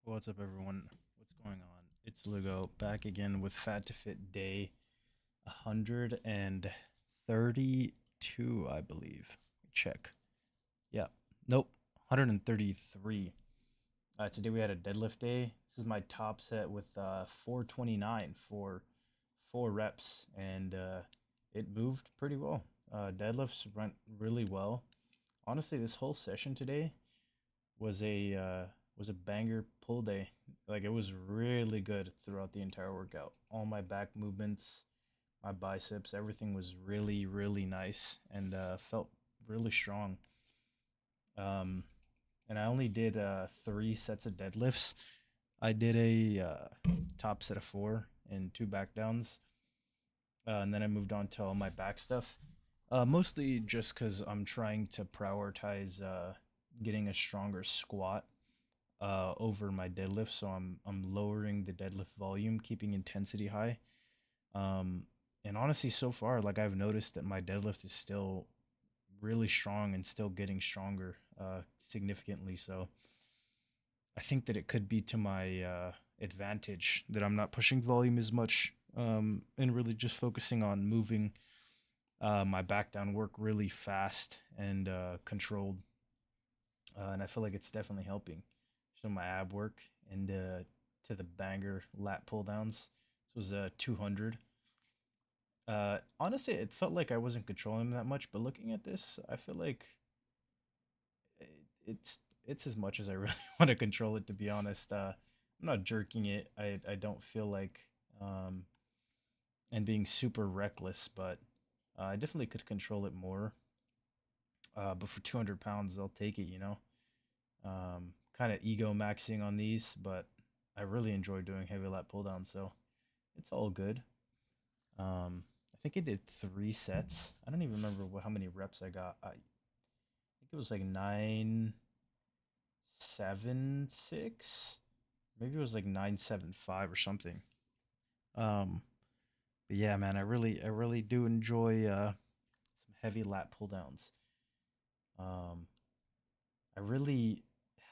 What's up, everyone? What's going on? It's Lugo back again with Fat to Fit Day 132, I believe. Check. Yeah. Nope. 133. Today we had a deadlift day. This is my top set with 429 for 4 reps, and it moved pretty well. Deadlifts went really well. Honestly, this whole session today was a banger pull day. Like it was really good throughout the entire workout. All my back movements, my biceps, everything was really nice and felt really strong. Um, and I only did 3 sets of deadlifts. I did a top set of 4 and 2 back downs, and then I moved on to all my back stuff. Mostly just because I'm trying to prioritize getting a stronger squat over my deadlift, so I'm lowering the deadlift volume, keeping intensity high. Um, and honestly, so far, like I've noticed that my deadlift is still really strong and still getting stronger, significantly. So I think that it could be to my advantage that I'm not pushing volume as much, and really just focusing on moving my back down work really fast and controlled. And I feel like it's definitely helping. So my ab work and to the banger lat pull downs. This was 200. Honestly, it felt like I wasn't controlling them that much, but looking at this, I feel like it, it's as much as I really want to control it. To be honest, I'm not jerking it. I don't feel like um and being super reckless, but I definitely could control it more. But for 200 pounds, I'll take it. Kind of ego maxing on these, but I really enjoy doing heavy lat pull down, so it's all good. I think I did 3 sets. I don't even remember how many reps I got. I think it was like 976. Maybe it was like 975 or something. Um, but yeah, man, I really do enjoy some heavy lat pull downs. Um, I really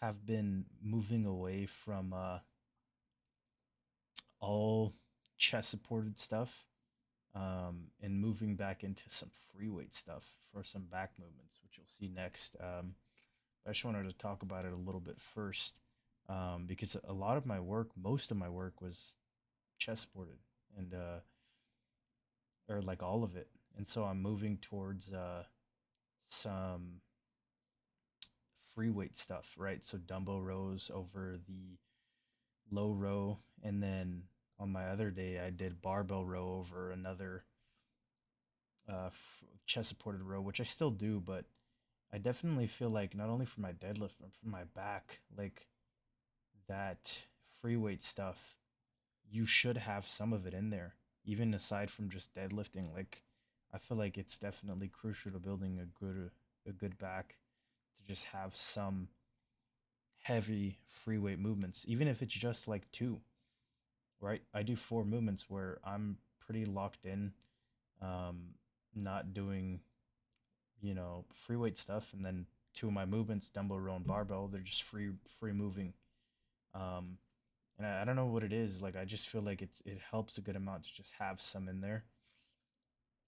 have been moving away from all chest supported stuff, and moving back into some free weight stuff for some back movements, which you'll see next. I just wanted to talk about it a little bit first, because a lot of my work, most of my work, was chest supported, and or like all of it. And so I'm moving towards some free weight stuff, right? So dumbbell rows over the low row, and then on my other day, I did barbell row over another chest supported row, which I still do, but I definitely feel like not only for my deadlift, but for my back, like that free weight stuff, you should have some of it in there, even aside from just deadlifting. Like, I feel like it's definitely crucial to building a good back to just have some heavy free weight movements, even if it's just like two, right? I do 4 movements where I'm pretty locked in, um, not doing free weight stuff, and then 2 of my movements, dumbbell row and barbell, they're just free moving. Um, and I don't know what it is. Like I just feel like it helps a good amount to just have some in there.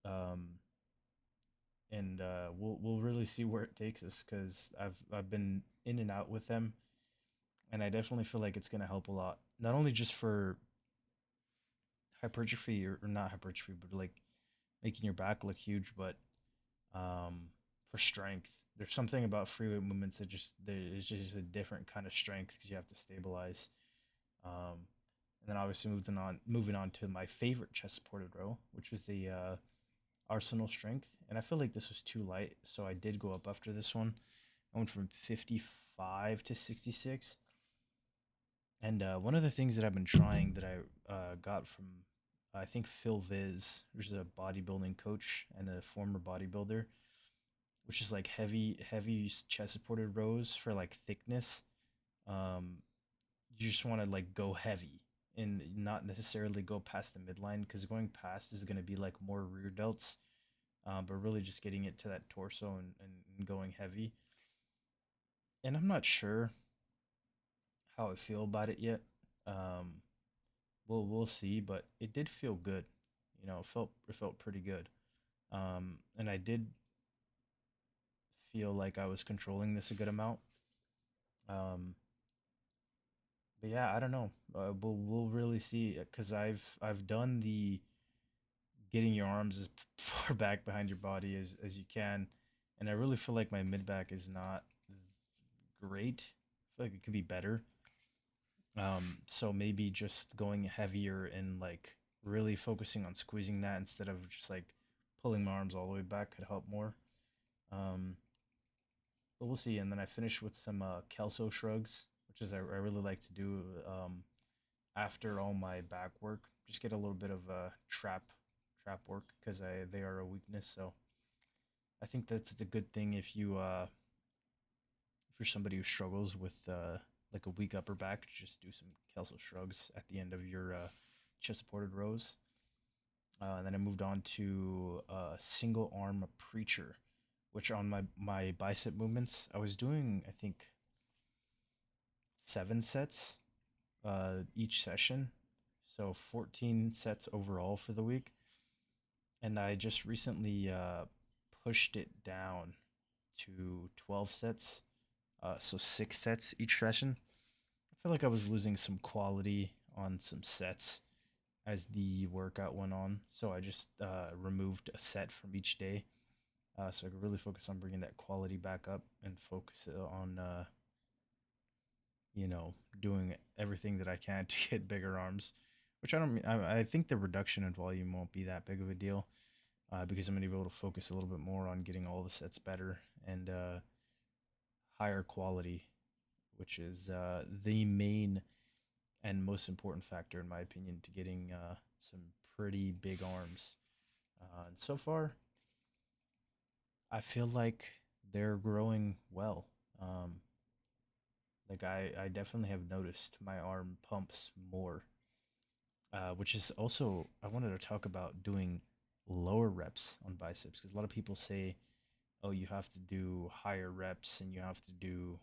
Um, and we'll really see where it takes us because I've been in and out with them, and I definitely feel like it's gonna help a lot. Not only just for hypertrophy or not hypertrophy, but like making your back look huge, but um, for strength. There's something about free weight movements that just there's just a different kind of strength because you have to stabilize. And then obviously moving on to my favorite chest supported row, which was the Arsenal strength, and I feel like this was too light, so I did go up after this one. I went from 55 to 66. And one of the things that I've been trying that I got from, I think, Phil Viz, which is a bodybuilding coach and a former bodybuilder, which is like heavy chest supported rows for like thickness. Um, you just want to like go heavy and not necessarily go past the midline because going past is going to be like more rear delts, but really just getting it to that torso and going heavy. And I'm not sure how I feel about it yet. Um, we'll see, but it did feel good. It felt pretty good. And I did feel like I was controlling this a good amount. Um, but yeah, I don't know. We'll really see because I've done the getting your arms as far back behind your body as you can, and I really feel like my mid back is not great. I feel like it could be better. So maybe just going heavier and like really focusing on squeezing that instead of just like pulling my arms all the way back could help more. Um, but we'll see. And then I finished with some Kelso shrugs, which is I really like to do after all my back work. Just get a little bit of trap work because I they are a weakness. So I think that's a good thing if you're somebody who struggles with like a weak upper back, just do some Kelso shrugs at the end of your chest supported rows. And then I moved on to single arm preacher, which on my bicep movements I was doing I think 7 sets each session, so 14 sets overall for the week. And I just recently pushed it down to 12 sets, so 6 sets each session. I feel like I was losing some quality on some sets as the workout went on, so I just removed a set from each day, so I could really focus on bringing that quality back up and focus on doing everything that I can to get bigger arms. Which I don't. I think the reduction in volume won't be that big of a deal because I'm gonna be able to focus a little bit more on getting all the sets better and higher quality, which is the main and most important factor, in my opinion, to getting some pretty big arms. And so far, I feel like they're growing well. Um, like I definitely have noticed my arm pumps more, which is also I wanted to talk about doing lower reps on biceps because a lot of people say, oh, you have to do higher reps and you have to do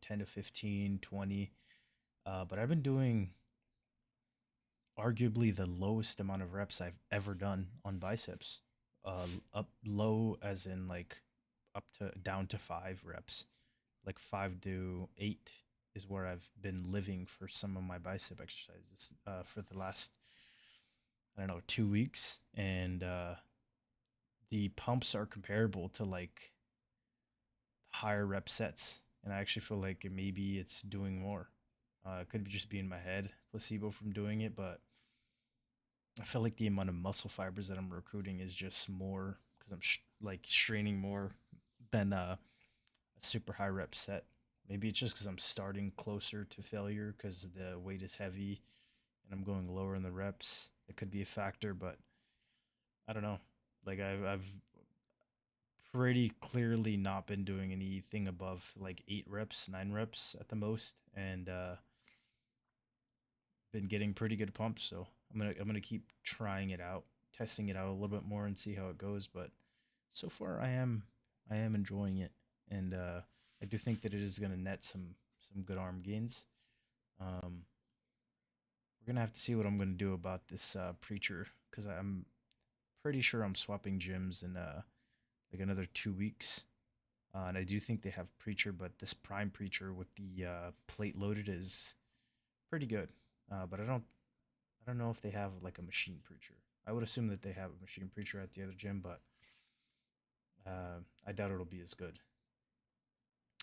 10 to 15, 20. But I've been doing arguably the lowest amount of reps I've ever done on biceps. Up low as in like up to down to 5 reps, like 5 to 8 is where I've been living for some of my bicep exercises for the last I don't know 2 weeks, and the pumps are comparable to like higher rep sets, and I actually feel like maybe it's doing more. It could just be in my head, placebo from doing it, but I feel like the amount of muscle fibers that I'm recruiting is just more because I'm like straining more than a super high rep set. Maybe it's just because I'm starting closer to failure because the weight is heavy and I'm going lower in the reps. It could be a factor, but I don't know. Like I've pretty clearly not been doing anything above like 8 reps, 9 reps at the most, and been getting pretty good pumps. So I'm gonna keep trying it out, testing it out a little bit more, and see how it goes. But so far, I am enjoying it, and I do think that it is gonna net some good arm gains. Um, we're gonna have to see what I'm gonna do about this preacher because I'm pretty sure I'm swapping gyms in like another 2 weeks. And I do think they have preacher, but this prime preacher with the plate loaded is pretty good. But I don't know if they have like a machine preacher. I would assume that they have a machine preacher at the other gym, but I doubt it'll be as good.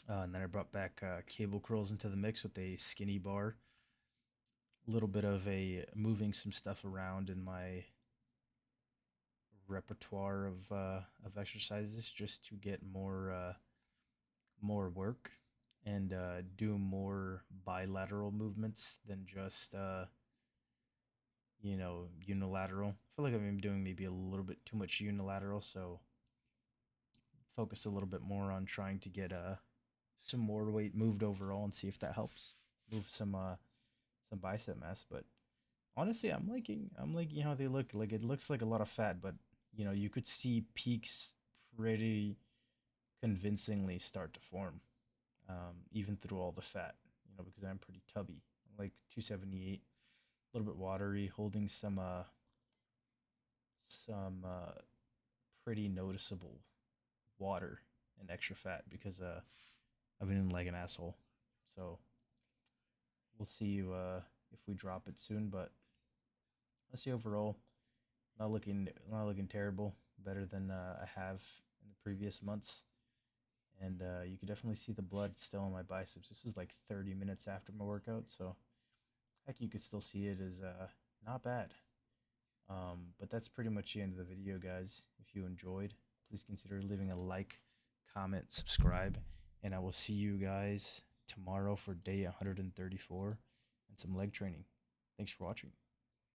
And then I brought back cable curls into the mix with a skinny bar, a little bit of a moving some stuff around in my repertoire of exercises just to get more work and do more bilateral movements than just unilateral. I feel like I've been doing maybe a little bit too much unilateral, so focus a little bit more on trying to get some more weight moved overall and see if that helps move some bicep mass. But honestly, I'm liking how they look. Like it looks like a lot of fat, but you could see peaks pretty convincingly start to form, even through all the fat. because I'm pretty tubby. I'm like 278, a little bit watery, holding some pretty noticeable water and extra fat because I've been like an asshole. So we'll see if we drop it soon, but let's see overall. Not looking terrible. Better than I have in the previous months, and you can definitely see the blood still on my biceps. This was like 30 minutes after my workout, so heck, you could still see it as not bad. But that's pretty much the end of the video, guys. If you enjoyed, please consider leaving a like, comment, subscribe, and I will see you guys tomorrow for day 134 and some leg training. Thanks for watching.